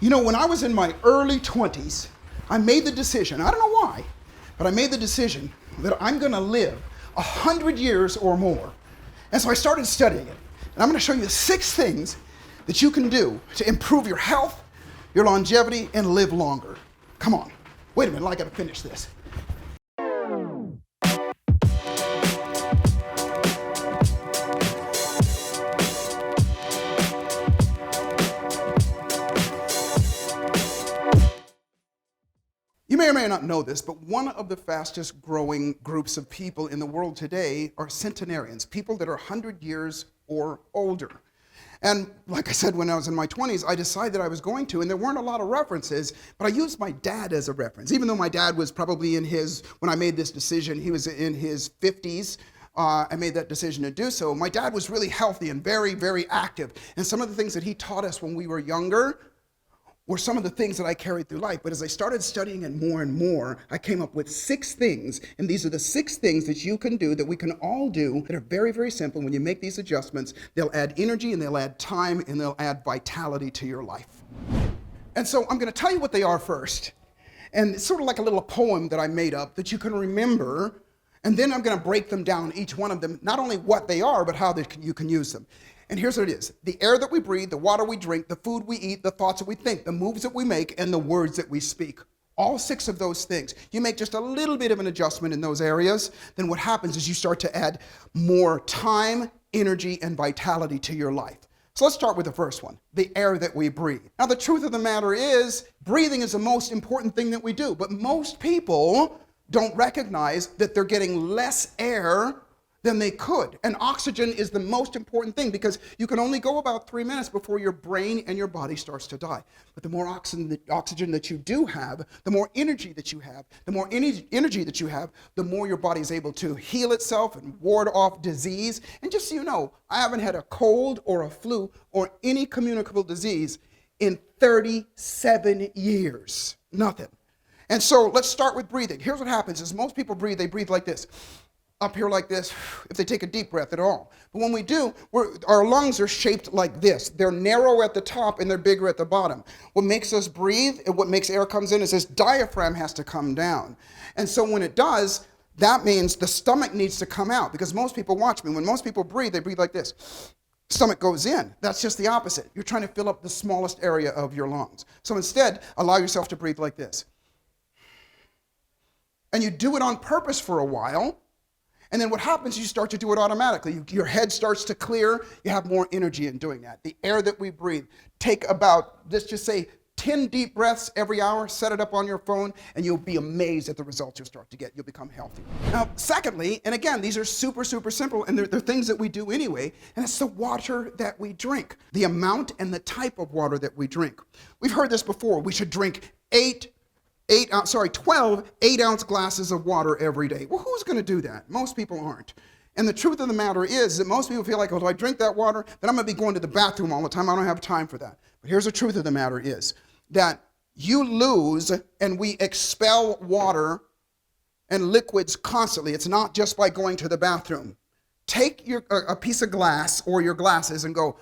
You know, when I was in my early 20s, I made the decision, I don't know why, but I made the decision that I'm going to live 100 years or more. And so I started studying it. And I'm going to show you 6 things that you can do to improve your health, your longevity, and live longer. Come on. Wait a minute, I got to finish this. You may or may not know this, but one of the fastest growing groups of people in the world today are centenarians, people that are 100 years or older. And like I said, when I was in my 20s, I decided I was going to, and there weren't a lot of references, but I used my dad as a reference. Even though my dad was probably when I made this decision, he was in his 50s. I made that decision to do so. My dad was really healthy and very, very active. And some of the things that he taught us when we were younger were some of the things that I carried through life. But as I started studying it more and more, I came up with 6 things. And these are the 6 things that you can do, that we can all do, that are very, very simple. When you make these adjustments, they'll add energy and they'll add time and they'll add vitality to your life. And so I'm going to tell you what they are first. And it's sort of like a little poem that I made up that you can remember. And then I'm going to break them down, each one of them, not only what they are, but how you can use them. And here's what it is. The air that we breathe, the water we drink, the food we eat, the thoughts that we think, the moves that we make, and the words that we speak. All 6 of those things. You make just a little bit of an adjustment in those areas, then what happens is you start to add more time, energy, and vitality to your life. So let's start with the first one, the air that we breathe. Now, the truth of the matter is, breathing is the most important thing that we do, but most people don't recognize that they're getting less air than they could. And oxygen is the most important thing, because you can only go about 3 minutes before your brain and your body starts to die. But the more oxygen that you do have, the more energy that you have, the more energy that you have, the more your body is able to heal itself and ward off disease. And just so you know, I haven't had a cold or a flu or any communicable disease in 37 years. Nothing. And so let's start with breathing. Here's what happens is most people breathe, they breathe like this. Up here like this, if they take a deep breath at all. But when we do, our lungs are shaped like this. They're narrow at the top and they're bigger at the bottom. What makes us breathe and what makes air comes in is this diaphragm has to come down. And so when it does, that means the stomach needs to come out, because most people, watch me, when most people breathe, they breathe like this. Stomach goes in. That's just the opposite. You're trying to fill up the smallest area of your lungs. So instead, allow yourself to breathe like this. And you do it on purpose for a while. And then what happens is you start to do it automatically. Your head starts to clear. You have more energy in doing that. The air that we breathe, take about, let's just say, 10 deep breaths every hour. Set it up on your phone, and you'll be amazed at the results you'll start to get. You'll become healthy. Now, secondly, and again, these are super, super simple, and they're things that we do anyway, and it's the water that we drink, the amount and the type of water that we drink. We've heard this before. We should drink 12 8-ounce glasses of water every day. Well, who's going to do that? Most people aren't. And the truth of the matter is that most people feel like, well, if I drink that water, then I'm going to be going to the bathroom all the time. I don't have time for that. But here's the truth of the matter is that you lose and we expel water and liquids constantly. It's not just by going to the bathroom. Take a piece of glass or your glasses and go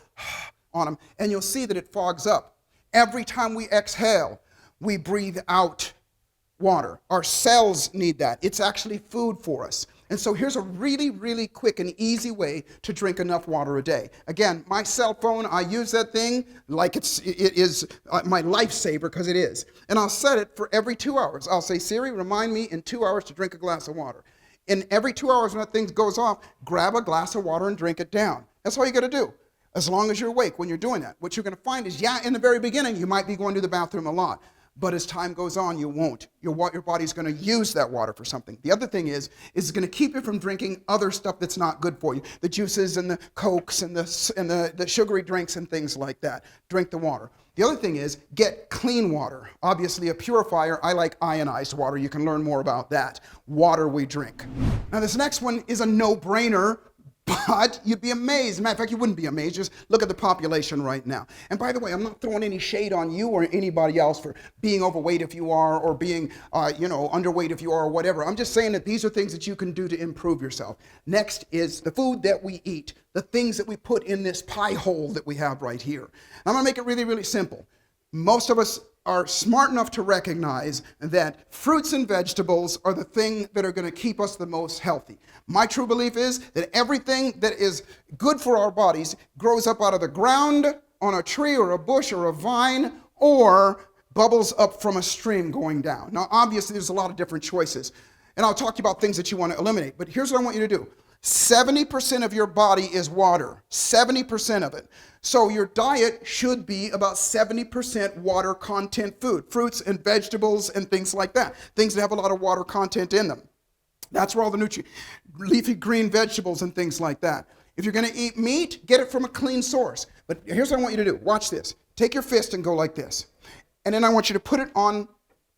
on them, and you'll see that it fogs up. Every time we exhale, we breathe out water. Our cells need that. It's actually food for us. And so here's a really, really quick and easy way to drink enough water a day. Again, my cell phone, I use that thing like it is my lifesaver, because it is. And I'll set it for every 2 hours. I'll say, Siri, remind me in 2 hours to drink a glass of water. And every 2 hours when that thing goes off, grab a glass of water and drink it down. That's all you got to do, as long as you're awake when you're doing that. What you're going to find is, in the very beginning, you might be going to the bathroom a lot. But as time goes on, you won't. Your body's going to use that water for something. The other thing is it's going to keep you from drinking other stuff that's not good for you. The juices and the Cokes and the sugary drinks and things like that. Drink the water. The other thing is get clean water. Obviously, a purifier. I like ionized water. You can learn more about that. Water we drink. Now, this next one is a no-brainer. But you'd be amazed. Matter of fact, you wouldn't be amazed. Just look at the population right now. And by the way, I'm not throwing any shade on you or anybody else for being overweight if you are, or being, underweight if you are, or whatever. I'm just saying that these are things that you can do to improve yourself. Next is the food that we eat, the things that we put in this pie hole that we have right here. I'm going to make it really, really simple. Most of us are smart enough to recognize that fruits and vegetables are the thing that are going to keep us the most healthy. My true belief is that everything that is good for our bodies grows up out of the ground, on a tree or a bush or a vine, or bubbles up from a stream going down. Now, obviously, there's a lot of different choices. And I'll talk to you about things that you want to eliminate. But here's what I want you to do. 70% of your body is water. 70% of it. So your diet should be about 70% water content food. Fruits and vegetables and things like that. Things that have a lot of water content in them. That's where all the nutrients, leafy green vegetables and things like that. If you're going to eat meat, get it from a clean source. But here's what I want you to do. Watch this. Take your fist and go like this. And then I want you to put it on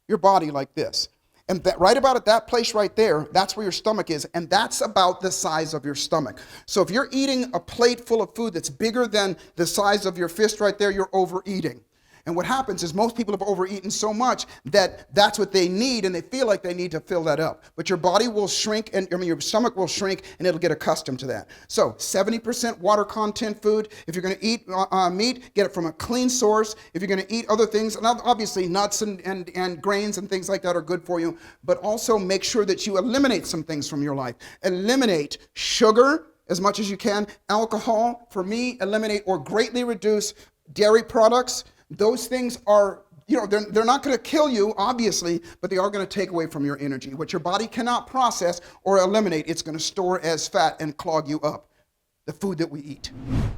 your body like this. And that, right about at that place right there, that's where your stomach is, and that's about the size of your stomach. So if you're eating a plate full of food that's bigger than the size of your fist right there, you're overeating. And what happens is most people have overeaten so much that that's what they need, and they feel like they need to fill that up. But your body will shrink, your stomach will shrink, and it'll get accustomed to that. So 70% water content food. If you're going to eat meat, get it from a clean source. If you're going to eat other things, and obviously nuts and grains and things like that are good for you, but also make sure that you eliminate some things from your life. Eliminate sugar as much as you can. Alcohol, for me, eliminate or greatly reduce dairy products. Those things are, they're not going to kill you, obviously, but they are going to take away from your energy. What your body cannot process or eliminate, it's going to store as fat and clog you up. The food that we eat.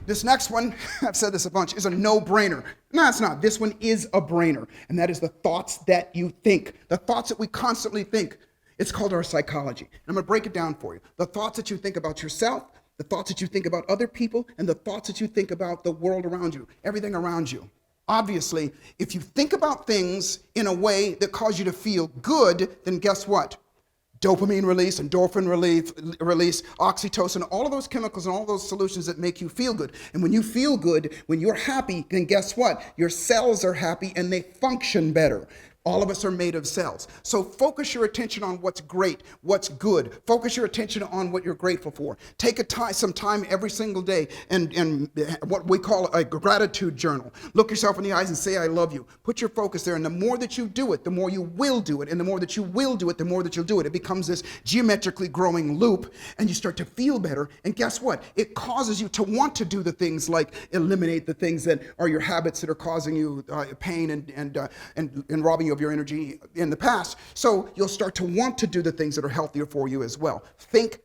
This next one, I've said this a bunch, is a no-brainer. No, it's not. This one is a brainer, and that is the thoughts that you think. The thoughts that we constantly think. It's called our psychology. And I'm going to break it down for you. The thoughts that you think about yourself, the thoughts that you think about other people, and the thoughts that you think about the world around you, everything around you. Obviously, if you think about things in a way that cause you to feel good, then guess what? Dopamine release, endorphin release, oxytocin, all of those chemicals and all those solutions that make you feel good. And when you feel good, when you're happy, then guess what? Your cells are happy and they function better. All of us are made of cells. So focus your attention on what's great, what's good. Focus your attention on what you're grateful for. Take some time every single day and what we call a gratitude journal. Look yourself in the eyes and say, I love you. Put your focus there. And the more that you do it, the more you will do it. And the more that you will do it, the more that you'll do it. It becomes this geometrically growing loop, and you start to feel better. And guess what? It causes you to want to do the things like eliminate the things that are your habits that are causing you pain and robbing you of your energy in the past. So you'll start to want to do the things that are healthier for you as well. Think.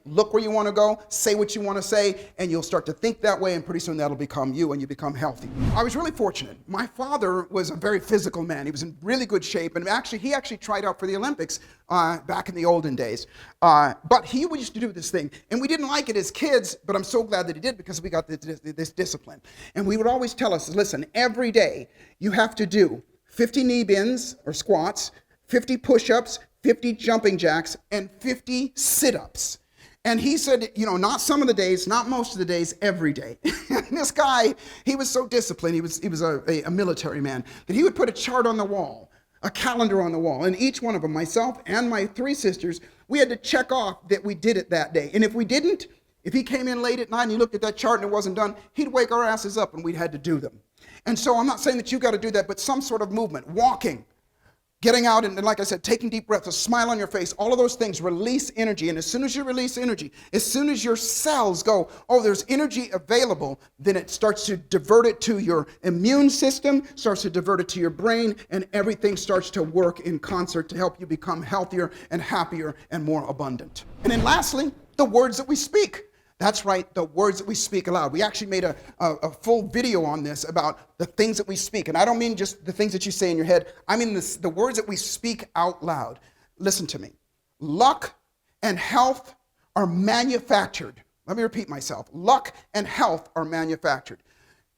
Look where you want to go, say what you want to say, and you'll start to think that way, and pretty soon that'll become you and you become healthy. I was really fortunate. My father was a very physical man. He was in really good shape, and he actually tried out for the Olympics back in the olden days. But he used to do this thing, and we didn't like it as kids, but I'm so glad that he did because we got this discipline. And we would always tell us, listen, every day you have to do 50 knee bends or squats, 50 push-ups, 50 jumping jacks, and 50 sit-ups. And he said, not some of the days, not most of the days, every day. And this guy, he was so disciplined, he was a military man, that he would put a chart on the wall, a calendar on the wall, and each one of them, myself and my 3 sisters, we had to check off that we did it that day. And if we didn't, if he came in late at night and he looked at that chart and it wasn't done, he'd wake our asses up and we'd had to do them. And so I'm not saying that you got to do that, but some sort of movement, walking, getting out and like I said, taking deep breaths, a smile on your face, all of those things release energy. And as soon as you release energy, as soon as your cells go, oh, there's energy available, then it starts to divert it to your immune system, starts to divert it to your brain, and everything starts to work in concert to help you become healthier and happier and more abundant. And then lastly, the words that we speak. That's right, the words that we speak aloud. We actually made a full video on this about the things that we speak. And I don't mean just the things that you say in your head. I mean the words that we speak out loud. Listen to me. Luck and health are manufactured. Let me repeat myself. Luck and health are manufactured.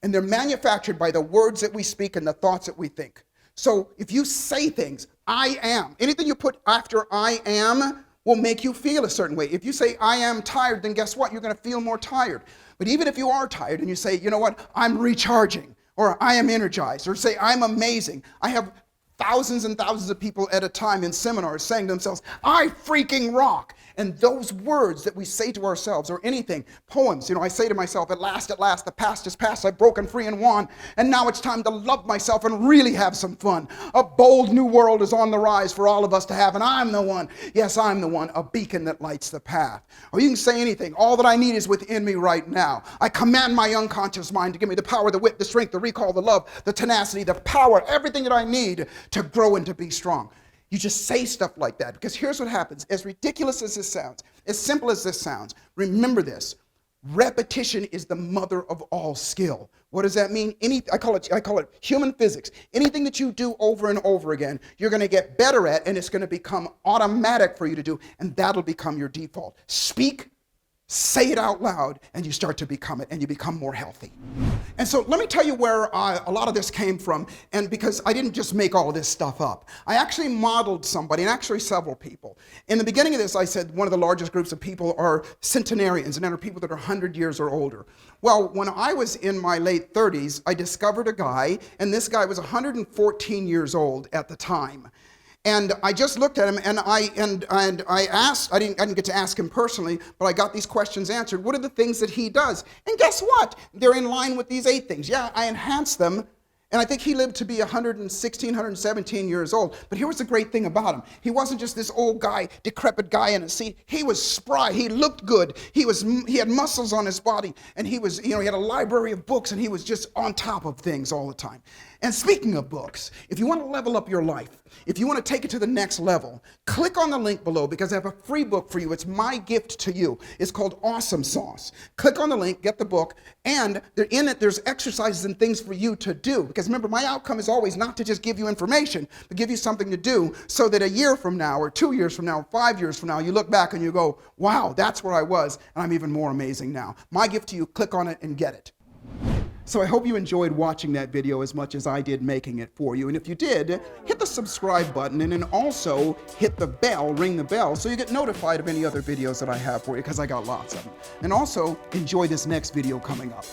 And they're manufactured by the words that we speak and the thoughts that we think. So if you say things, I am, anything you put after I am, will make you feel a certain way. If you say, I am tired, then guess what? You're going to feel more tired. But even if you are tired and you say, you know what? I'm recharging, or I am energized, or say, I'm amazing. I have thousands and thousands of people at a time in seminars saying to themselves, I freaking rock. And those words that we say to ourselves, or anything, poems, I say to myself, at last, the past is past, I've broken free and won, and now it's time to love myself and really have some fun. A bold new world is on the rise for all of us to have, and I'm the one, yes, I'm the one, a beacon that lights the path. Or you can say anything, all that I need is within me right now. I command my unconscious mind to give me the power, the wit, the strength, the recall, the love, the tenacity, the power, everything that I need to grow and to be strong. You just say stuff like that, because here's what happens. As ridiculous as this sounds, as simple as this sounds, remember this. Repetition is the mother of all skill. What does that mean? I call it human physics. Anything that you do over and over again, you're going to get better at, and it's going to become automatic for you to do, and that'll become your default. Speak, say it out loud, and you start to become it, and you become more healthy. And so let me tell you where a lot of this came from, and because I didn't just make all of this stuff up. I actually modeled somebody, and actually several people. In the beginning of this, I said one of the largest groups of people are centenarians, and that are people that are 100 years or older. Well, when I was in my late 30s, I discovered a guy, and this guy was 114 years old at the time. And I just looked at him, and I asked, I didn't get to ask him personally, but I got these questions answered. What are the things that he does? And guess what? They're in line with these 8 things. Yeah, I enhanced them, and I think he lived to be 116, 117 years old. But here was the great thing about him. He wasn't just this old guy, decrepit guy in a seat. He was spry. He looked good. He had muscles on his body, and he had a library of books, and he was just on top of things all the time. And speaking of books, if you want to level up your life, if you want to take it to the next level, click on the link below, because I have a free book for you. It's my gift to you. It's called Awesome Sauce. Click on the link, get the book, and in it there's exercises and things for you to do. Because remember, my outcome is always not to just give you information, but give you something to do, so that a year from now, or 2 years from now, 5 years from now, you look back and you go, wow, that's where I was, and I'm even more amazing now. My gift to you, click on it and get it. So I hope you enjoyed watching that video as much as I did making it for you. And if you did, hit the subscribe button, and then also hit the bell, ring the bell, so you get notified of any other videos that I have for you, because I got lots of them. And also, enjoy this next video coming up.